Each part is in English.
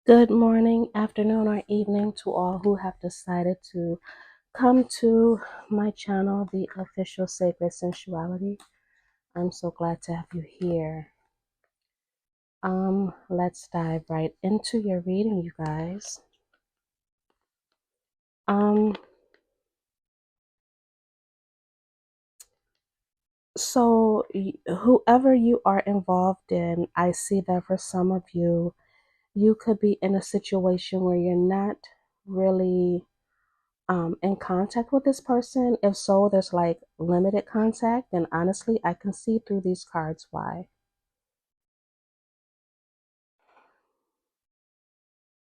Good morning, afternoon, or evening to all who have decided to come to my channel, The Official Sacred Sensuality. I'm so glad to have you here. Let's dive right into your reading, you guys. So whoever you are involved in, I see that for some of you, you could be in a situation where you're not really in contact with this person. If so, there's like limited contact, and honestly, I can see through these cards why.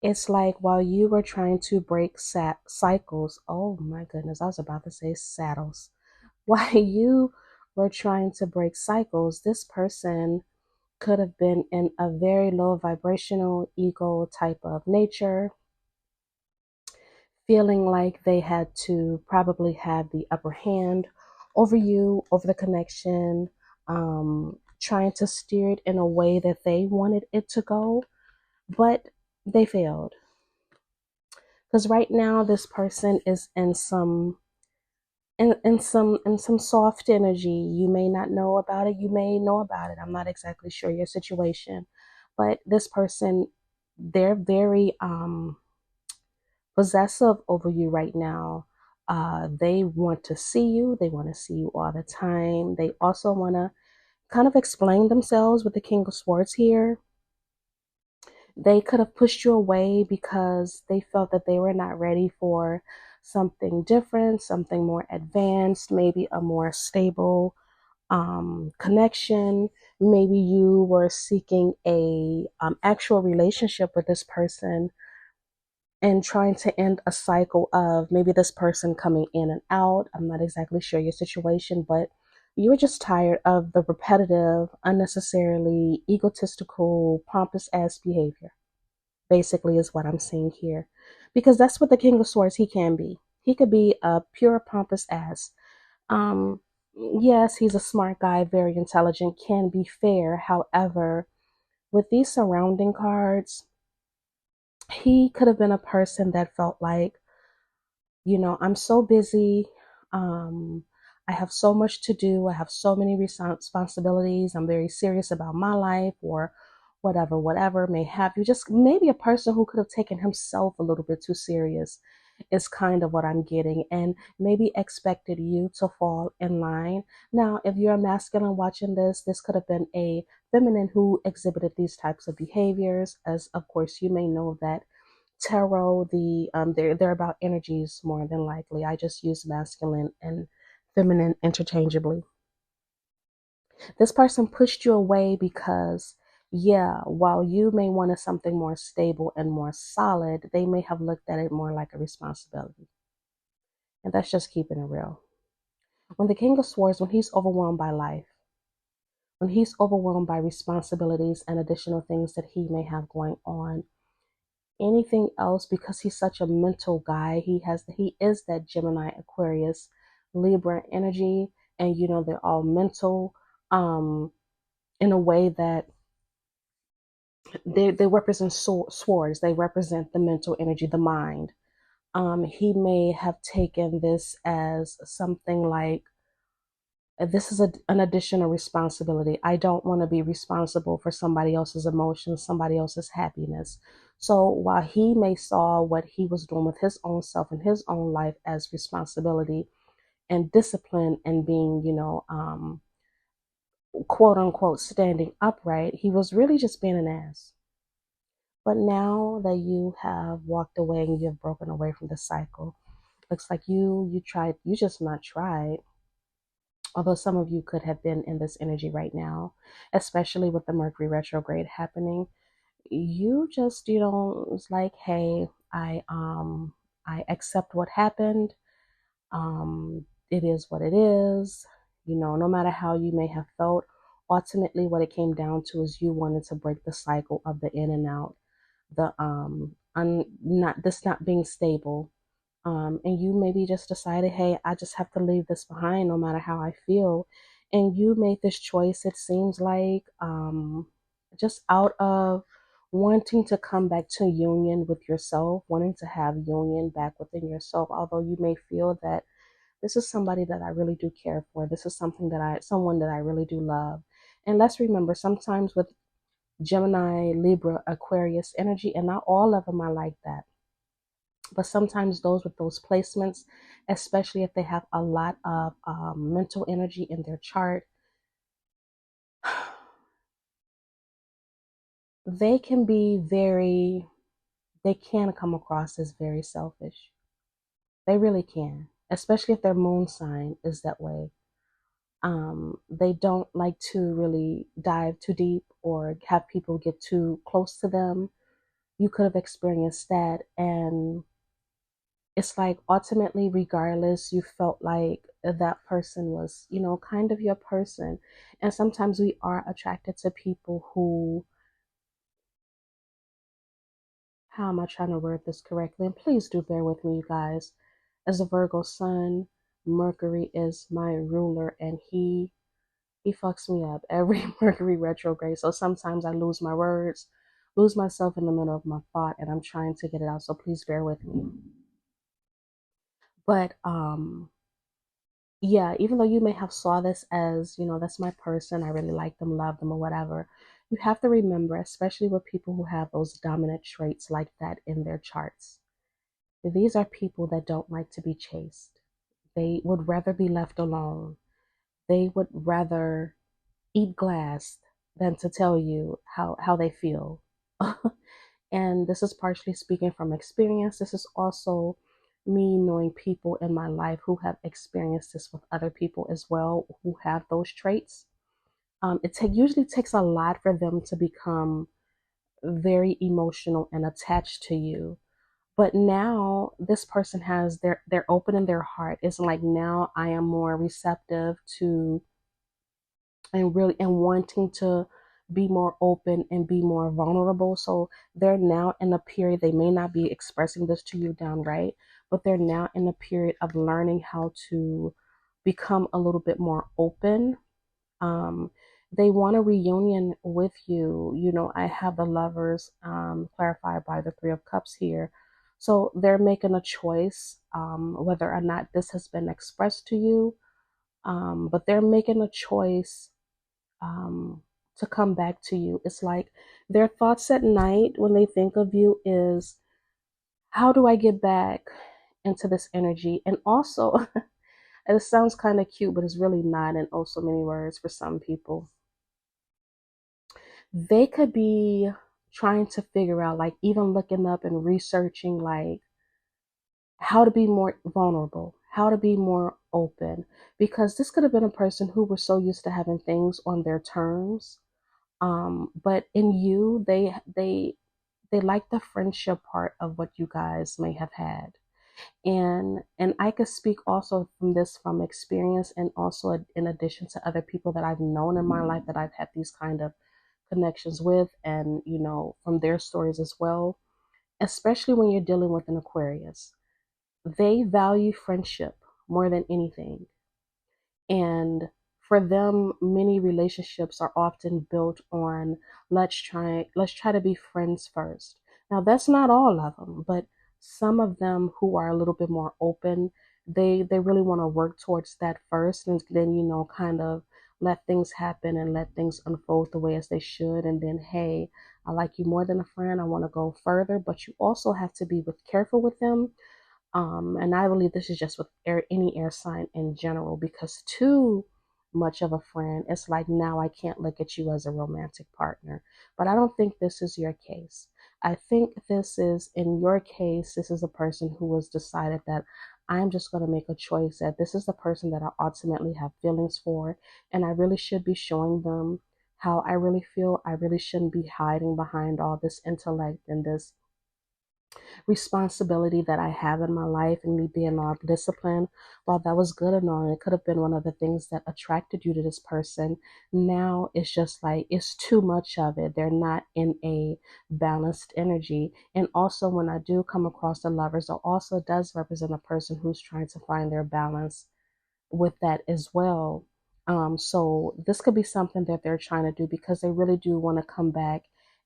It's like while you were trying to break cycles, oh my goodness, I was about to say saddles. While you were trying to break cycles, this person could have been in a very low vibrational ego type of nature, feeling like they had to probably have the upper hand over you, over the connection, trying to steer it in a way that they wanted it to go, but they failed. Because right now this person is in some soft energy. You may not know about it, you may know about it. I'm not exactly sure your situation, but this person, they're very possessive over you right now. They want to see you. They want to see you all the time. They also want to kind of explain themselves with the King of Swords here. They could have pushed you away because they felt that they were not ready for something different, something more advanced, maybe a more stable connection. Maybe you were seeking a actual relationship with this person and trying to end a cycle of maybe this person coming in and out. I'm not exactly sure your situation, but you were just tired of the repetitive, unnecessarily egotistical, pompous ass behavior, basically, is what I'm seeing here. Because that's what the King of Swords, he can be. He could be a pure pompous ass. Um, yes, he's a smart guy, very intelligent, can be fair. However, with these surrounding cards, he could have been a person that felt like, I'm so busy. Um, I have so much to do. I have so many responsibilities. I'm very serious about my life, or whatever may have you. Just maybe a person who could have taken himself a little bit too serious is kind of what I'm getting, and maybe expected you to fall in line. Now, if you're a masculine watching this, this could have been a feminine who exhibited these types of behaviors, as of course you may know that tarot, they're about energies more than likely. I just use masculine and feminine interchangeably. This person pushed you away because, yeah, while you may want something more stable and more solid, they may have looked at it more like a responsibility. And that's just keeping it real. When the King of Swords, when he's overwhelmed by life, when he's overwhelmed by responsibilities and additional things that he may have going on, anything else, because he's such a mental guy, he is that Gemini, Aquarius, Libra energy, and they're all mental, in a way that they represent swords. They represent the mental energy, the mind. He may have taken this as something like, this is an additional responsibility. I don't want to be responsible for somebody else's emotions, somebody else's happiness. So while he may saw what he was doing with his own self and his own life as responsibility and discipline and being, quote unquote, standing upright, he was really just being an ass. But now that you have walked away and you've broken away from the cycle, looks like you just not tried. Although some of you could have been in this energy right now, especially with the Mercury retrograde happening. You just, it's like, hey, I accept what happened. It is what it is. No matter how you may have felt, ultimately what it came down to is you wanted to break the cycle of the in and out, the not being stable. And you maybe just decided, hey, I just have to leave this behind no matter how I feel. And you made this choice, it seems like, just out of wanting to come back to union with yourself, wanting to have union back within yourself, although you may feel that this is somebody that I really do care for. This is someone that I really do love. And let's remember, sometimes with Gemini, Libra, Aquarius energy, and not all of them are like that, but sometimes those with those placements, especially if they have a lot of mental energy in their chart, they can they can come across as very selfish. They really can, especially if their moon sign is that way. They don't like to really dive too deep or have people get too close to them. You could have experienced that. And it's like ultimately, regardless, you felt like that person was, kind of your person. And sometimes we are attracted to people who, how am I trying to word this correctly? And please do bear with me, you guys. As a Virgo sun, Mercury is my ruler, and he fucks me up every Mercury retrograde. So sometimes I lose my words, lose myself in the middle of my thought, and I'm trying to get it out. So please bear with me. But yeah, even though you may have saw this as, that's my person, I really like them, love them, or whatever, you have to remember, especially with people who have those dominant traits like that in their charts, these are people that don't like to be chased. They would rather be left alone. They would rather eat glass than to tell you how they feel. And this is partially speaking from experience. This is also me knowing people in my life who have experienced this with other people as well, who have those traits. Usually takes a lot for them to become very emotional and attached to you. But now this person has they're opening their heart. It's like now I am more receptive to and wanting to be more open and be more vulnerable. So they're now in a period, they may not be expressing this to you downright, but they're now in a period of learning how to become a little bit more open. They want a reunion with you. I have the lovers clarified by the Three of Cups here. So they're making a choice, whether or not this has been expressed to you, but they're making a choice um, to come back to you. It's like their thoughts at night when they think of you is, how do I get back into this energy? And also, and it sounds kind of cute, but it's really not in oh so many words for some people. They could be trying to figure out, like even looking up and researching, like how to be more vulnerable, how to be more open, because this could have been a person who was so used to having things on their terms. But in you, they like the friendship part of what you guys may have had. And I could speak also from this from experience, and also in addition to other people that I've known in my life that I've had these kind of connections with, and from their stories as well, especially when you're dealing with an Aquarius. They value friendship more than anything. And for them, many relationships are often built on let's try to be friends first. Now that's not all of them, but some of them who are a little bit more open, they really want to work towards that first, and then kind of let things happen and let things unfold the way as they should. And then, hey, I like you more than a friend, I want to go further. But you also have to be careful with them. And I believe this is just with any air sign in general, because too much of a friend, it's like now I can't look at you as a romantic partner. But I don't think this is your case. I think in your case, this is a person who has decided that I'm just going to make a choice that this is the person that I ultimately have feelings for, and I really should be showing them how I really feel. I really shouldn't be hiding behind all this intellect and this responsibility that I have in my life, and me being all disciplined. While that was good and all, it could have been one of the things that attracted you to this person. Now it's just like it's too much of it. They're not in a balanced energy. And also, when I do come across the lovers, it also does represent a person who's trying to find their balance with that as well. So this could be something that they're trying to do because they really do want to come back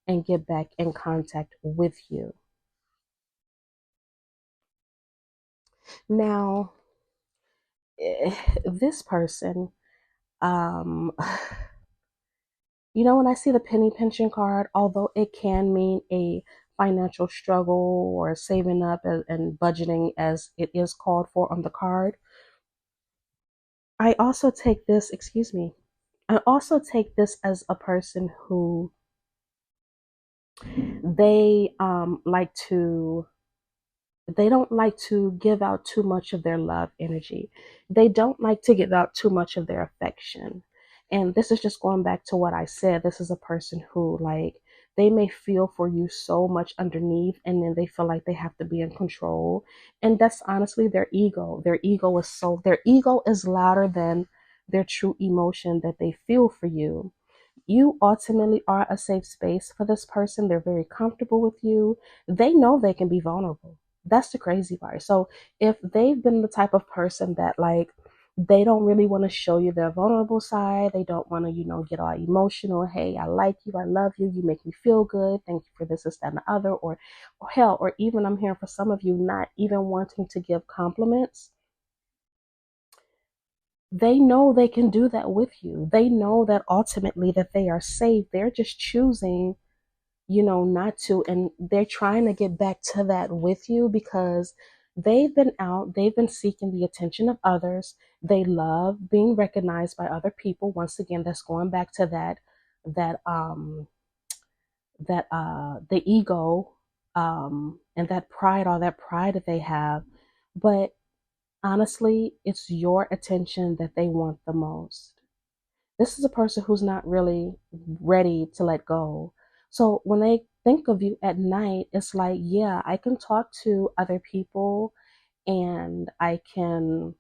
and get back in contact with you. Now, this person, um, when I see the penny pinching card, although it can mean a financial struggle or saving up and budgeting as it is called for on the card, I also take this, excuse me, I also take this as a person who they like to they don't like to give out too much of their love energy. They don't like to give out too much of their affection. And this is just going back to what I said. This is a person who, like, they may feel for you so much underneath, and then they feel like they have to be in control. And that's honestly their ego. Their ego is louder than their true emotion that they feel for you. You ultimately are a safe space for this person. They're very comfortable with you. They know they can be vulnerable. That's the crazy part. So if they've been the type of person that, like, they don't really want to show you their vulnerable side, they don't want to, get all emotional. Hey, I like you, I love you, you make me feel good, thank you for this, this, that, and the other, or hell, or even I'm hearing for some of you not even wanting to give compliments. They know they can do that with you. They know that ultimately that they are safe. They're just choosing, not to. And they're trying to get back to that with you because they've been seeking the attention of others. They love being recognized by other people. Once again, that's going back to that, the ego, and that pride, all that pride that they have. But honestly, it's your attention that they want the most. This is a person who's not really ready to let go. So when they think of you at night, it's like, yeah, I can talk to other people and I can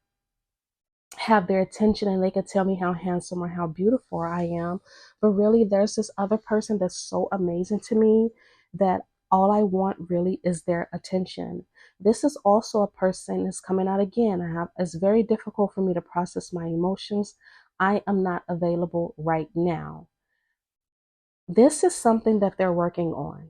have their attention and they can tell me how handsome or how beautiful I am. But really, there's this other person that's so amazing to me that all I want really is their attention. This is also a person that's coming out again. It's very difficult for me to process my emotions. I am not available right now. This is something that they're working on.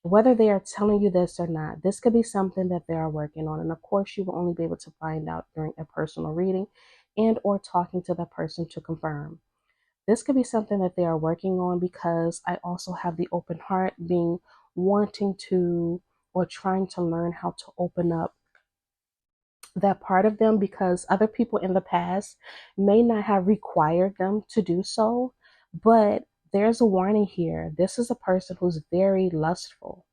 Whether they are telling you this or not, this could be something that they are working on. And of course, you will only be able to find out during a personal reading and or talking to the person to confirm. This could be something that they are working on because I also have the open heart being wanting to or trying to learn how to open up that part of them because other people in the past may not have required them to do so. But there's a warning here. This is a person who's very lustful.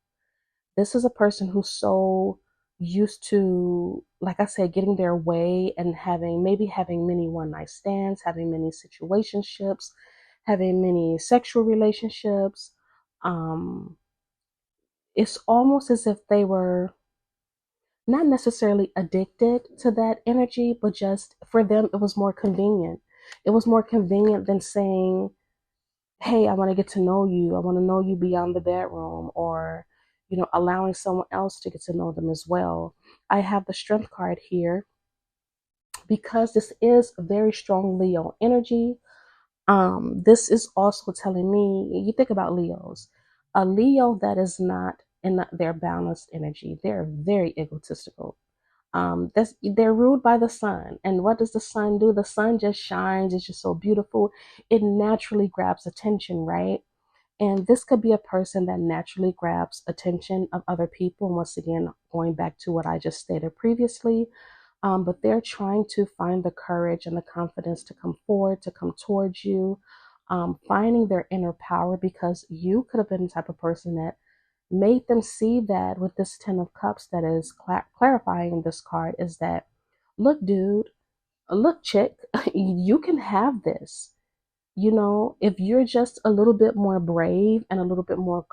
This is a person who's so used to, like I said, getting their way and having many one night stands, having many situationships, having many sexual relationships. It's almost as if they were not necessarily addicted to that energy, but just for them, it was more convenient. It was more convenient than saying, hey, I want to get to know you. I want to know you beyond the bedroom, or, allowing someone else to get to know them as well. I have the strength card here because this is a very strong Leo energy. This is also telling me, you think about Leos, a Leo that is not in their balanced energy. They're very egotistical. They're ruled by the sun. And what does the sun do? The sun just shines. It's just so beautiful. It naturally grabs attention, right? And this could be a person that naturally grabs attention of other people. And once again, going back to what I just stated previously, but they're trying to find the courage and the confidence to come forward, to come towards you, finding their inner power, because you could have been the type of person that made them see that with this 10 of cups that is clarifying this card is that, look, dude, look, chick, you can have this. If you're just a little bit more brave and a little bit more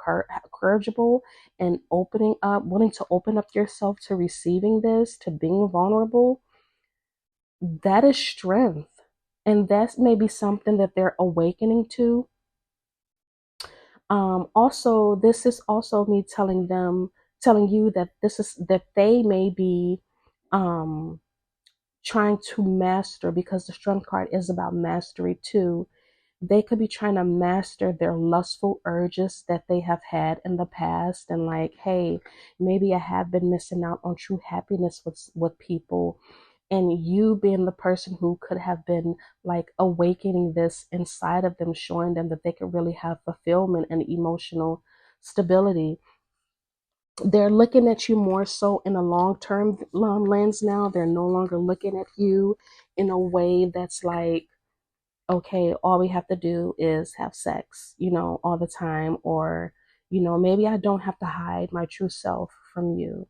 courageable and willing to open up yourself to receiving this, to being vulnerable, that is strength. And that's maybe something that they're awakening to. Also, this is also me telling you that that they may be trying to master, because the strength card is about mastery too. They could be trying to master their lustful urges that they have had in the past, and like, hey, maybe I have been missing out on true happiness with people, and you being the person who could have been like awakening this inside of them, showing them that they could really have fulfillment and emotional stability. They're looking at you more so in a long-term lens now. They're no longer looking at you in a way that's like, okay, all we have to do is have sex, all the time, or, maybe I don't have to hide my true self from you.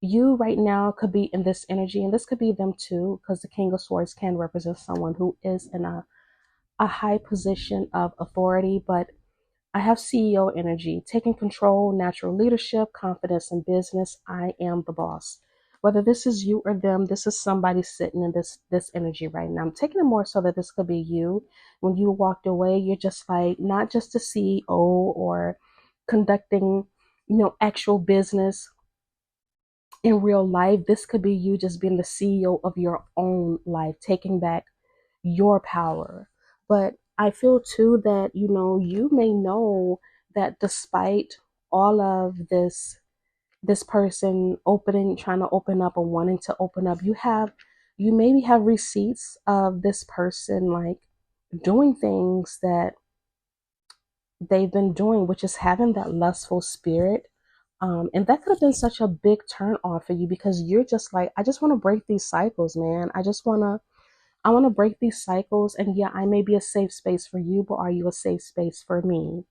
You right now could be in this energy, and this could be them too, because the King of Swords can represent someone who is in a high position of authority, but I have CEO energy, taking control, natural leadership, confidence in business. I am the boss. Whether this is you or them, this is somebody sitting in this energy right now. I'm taking it more so that this could be you. When you walked away, you're just like not just a CEO or conducting, actual business in real life. This could be you just being the CEO of your own life, taking back your power. But I feel too that, you may know that despite all of this person trying to open up or wanting to open up, you maybe have receipts of this person like doing things that they've been doing, which is having that lustful spirit. And that could have been such a big turn off for you, because you're just like, I just want to break these cycles, man. I want to break these cycles. And yeah, I may be a safe space for you, but are you a safe space for me?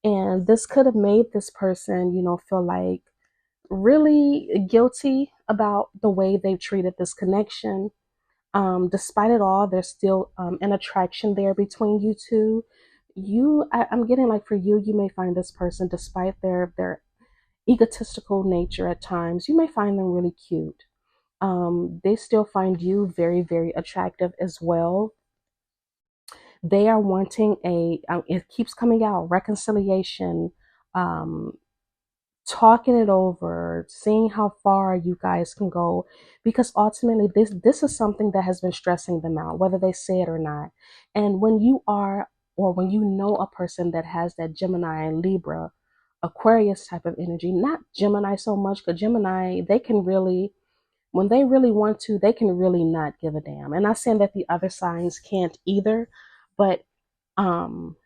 And this could have made this person, feel like really guilty about the way they've treated this connection. Despite it all, there's still an attraction there between you two. I'm getting like for you, you may find this person, despite their egotistical nature at times, you may find them really cute. They still find you very, very attractive as well. They are wanting it keeps coming out, reconciliation, um, talking it over, seeing how far you guys can go, because ultimately this is something that has been stressing them out, whether they say it or not. And when you are, or when you know a person that has that Gemini, Libra, Aquarius type of energy, not Gemini so much, because Gemini, they can really, when they really want to, they can really not give a damn. And not saying that the other signs can't either, but um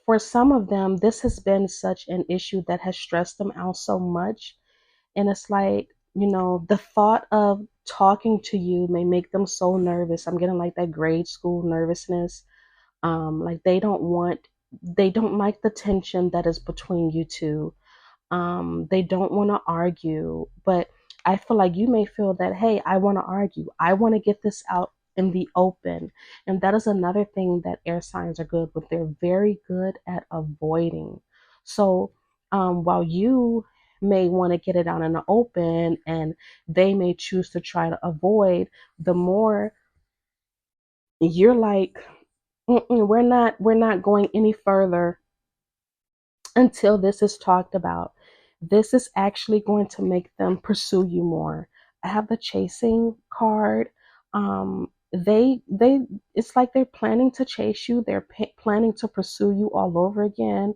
for some of them, this has been such an issue that has stressed them out so much. And it's like, the thought of talking to you may make them so nervous. I'm getting like that grade school nervousness. Like they don't like the tension that is between you two. They don't want to argue, but I feel like you may feel that, hey, I want to argue. I want to get this out in the open. And that is another thing that air signs are good with. They're very good at avoiding. So while you may want to get it out in the open and they may choose to try to avoid, the more you're like, we're not going any further until this is talked about. This is actually going to make them pursue you more. I have the chasing card. They it's like they're planning to chase you. They're planning to pursue you all over again.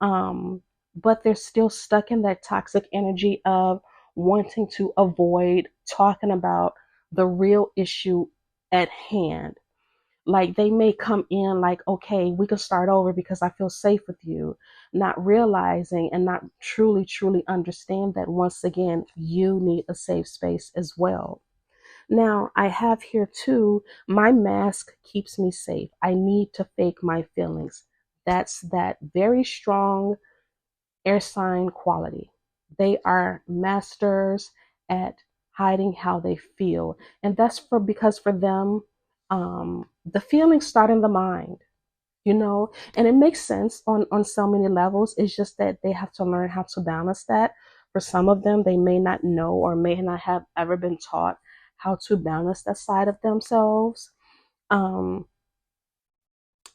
But they're still stuck in that toxic energy of wanting to avoid talking about the real issue at hand. Like they may come in like, okay, we can start over because I feel safe with you, not realizing and not truly understand that once again, you need a safe space as well. Now, I have here too, my mask keeps me safe. I need to fake my feelings. That's that very strong air sign quality. They are masters at hiding how they feel. And that's because for them, the feelings start in the mind, and it makes sense on so many levels. It's just that they have to learn how to balance that. For some of them, they may not know or may not have ever been taught how to balance that side of themselves. Um,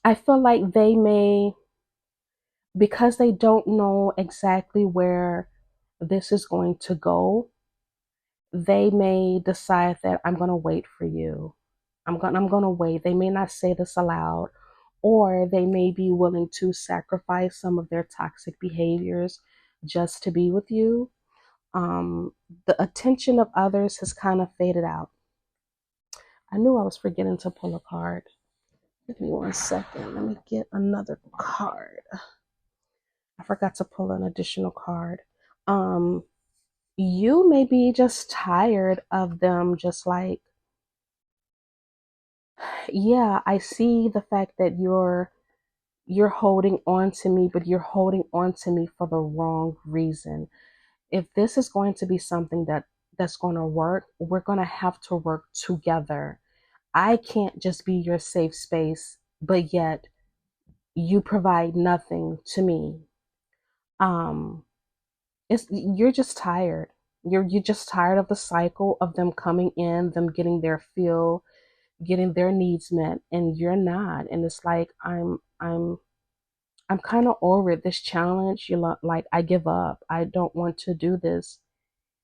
I feel like they may, because they don't know exactly where this is going to go, they may decide that I'm going to wait for you. I'm gonna wait. They may not say this aloud, or they may be willing to sacrifice some of their toxic behaviors just to be with you. The attention of others has kind of faded out. I knew I was forgetting to pull a card. Give me 1 second. Let me get another card. I forgot to pull an additional card. You may be just tired of them, just like, yeah, I see the fact that you're holding on to me, but you're holding on to me for the wrong reason. If this is going to be something that's going to work, we're going to have to work together. I can't just be your safe space, but yet you provide nothing to me. You're just tired. You're just tired of the cycle of them coming in, them getting their fill, getting their needs met, and you're not. And it's like I'm kind of over it. This challenge, like, I give up. I don't want to do this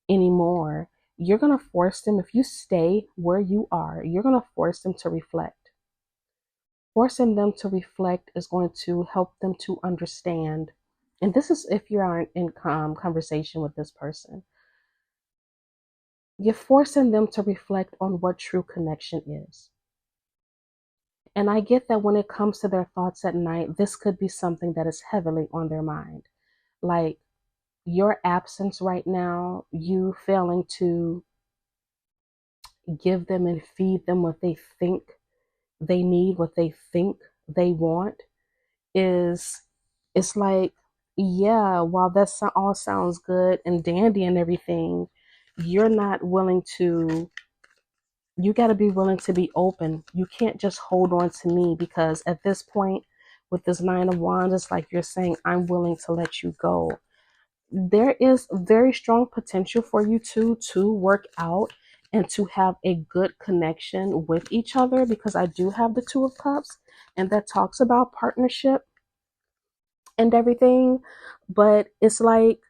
anymore. You're gonna force them, if you stay where you are, you're gonna force them to reflect. Forcing them to reflect is going to help them to understand. And this is if you aren't in conversation with this person. You're forcing them to reflect on what true connection is. And I get that when it comes to their thoughts at night, this could be something that is heavily on their mind. Like your absence right now, you failing to give them and feed them what they think they need, what they think they want, is, it's like, yeah, while that all sounds good and dandy and everything, you're not willing to, you got to be willing to be open. You can't just hold on to me, because at this point, with this Nine of Wands, it's like you're saying, I'm willing to let you go. There is very strong potential for you two to work out and to have a good connection with each other, because I do have the Two of Cups, and that talks about partnership and everything. But it's like,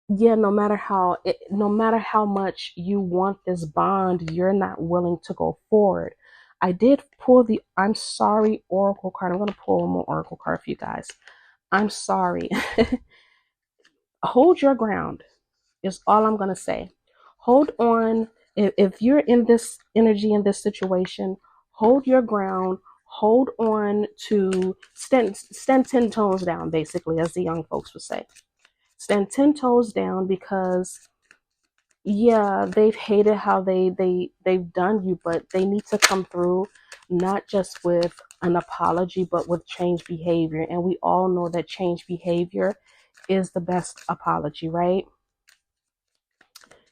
yeah, no matter how much you want this bond, you're not willing to go forward. I did pull the I'm sorry oracle card. I'm going to pull one more oracle card for you guys. I'm sorry. Hold your ground is all I'm going to say. Hold on. If you're in this energy, in this situation, hold your ground. Hold on to stand 10 toes down, basically, as the young folks would say. Stand 10 toes down, because yeah, they've hated how they've done you, but they need to come through, not just with an apology, but with change behavior. And we all know that change behavior is the best apology, right?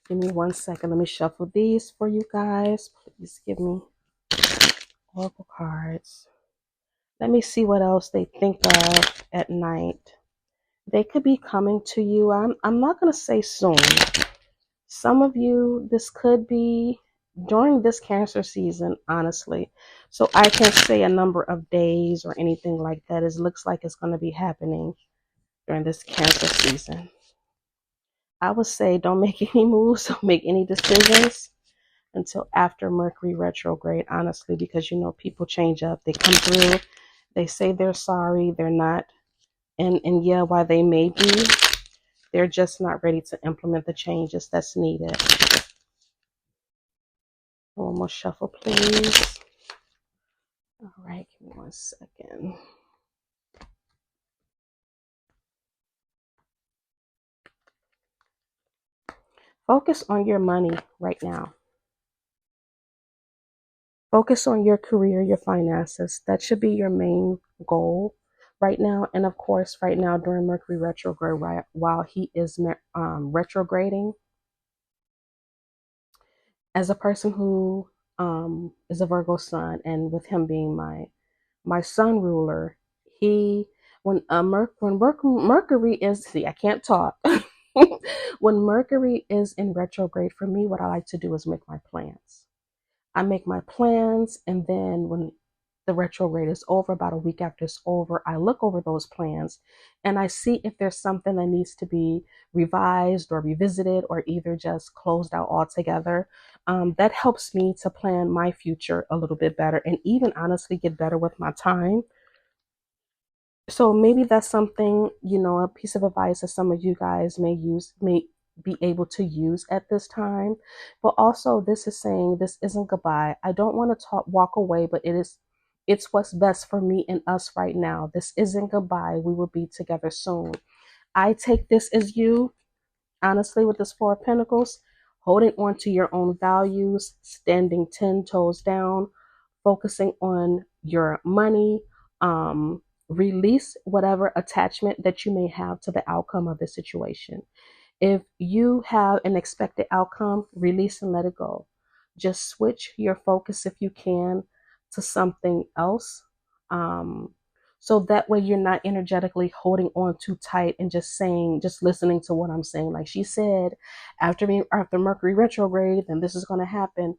Give me 1 second. Let me shuffle these for you guys. Please give me oracle cards. Let me see what else they think of at night. They could be coming to you. I'm not going to say soon. Some of you, this could be during this Cancer season, honestly. So I can't say a number of days or anything like that. It looks like it's going to be happening during this Cancer season. I would say don't make any moves, don't make any decisions until after Mercury retrograde, honestly, because you know people change up. They come through, they say they're sorry, they're not. And yeah, while they may be, they're just not ready to implement the changes that's needed. One more shuffle, please. All right, give me 1 second. Focus on your money right now. Focus on your career, your finances. That should be your main goal right now. And of course, right now during Mercury retrograde, right, while he is retrograding, as a person who is a Virgo sun, and with him being my sun ruler, he when Mercury is, see, I can't talk. When Mercury is in retrograde, for me, what I like to do is make my plans. I make my plans, and then the retrograde is over, about a week after it's over, I look over those plans and I see if there's something that needs to be revised or revisited or either just closed out altogether. That helps me to plan my future a little bit better and even honestly get better with my time. So maybe that's something, a piece of advice that some of you guys may be able to use at this time. But also this is saying this isn't goodbye. I don't want to walk away, but it's what's best for me and us right now. This isn't goodbye. We will be together soon. I take this as you, honestly, with this Four of Pentacles, holding on to your own values, standing 10 toes down, focusing on your money, release whatever attachment that you may have to the outcome of the situation. If you have an expected outcome, release and let it go. Just switch your focus if you can to something else. So that way you're not energetically holding on too tight and just listening to what I'm saying. Like she said, after Mercury retrograde, then this is going to happen.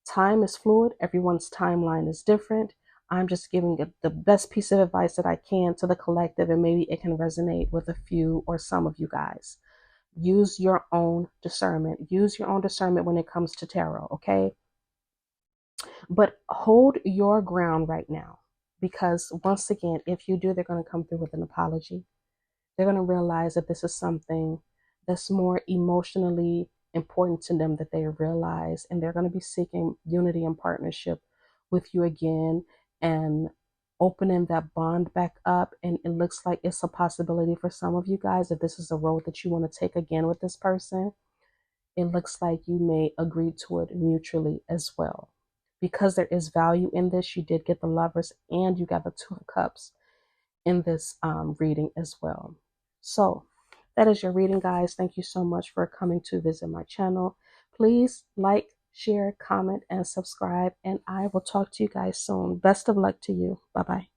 Time is fluid. Everyone's timeline is different. I'm just giving the best piece of advice that I can to the collective, and maybe it can resonate with a few or some of you guys. Use your own discernment. Use your own discernment when it comes to tarot, okay? But hold your ground right now, because once again, if you do, they're going to come through with an apology. They're going to realize that this is something that's more emotionally important to them that they realize, and they're going to be seeking unity and partnership with you again and opening that bond back up. And it looks like it's a possibility for some of you guys, if this is a road that you want to take again with this person, it looks like you may agree to it mutually as well. Because there is value in this, you did get the Lovers and you got the Two of Cups in this reading as well. So that is your reading, guys. Thank you so much for coming to visit my channel. Please like, share, comment, and subscribe, and I will talk to you guys soon. Best of luck to you. Bye-bye.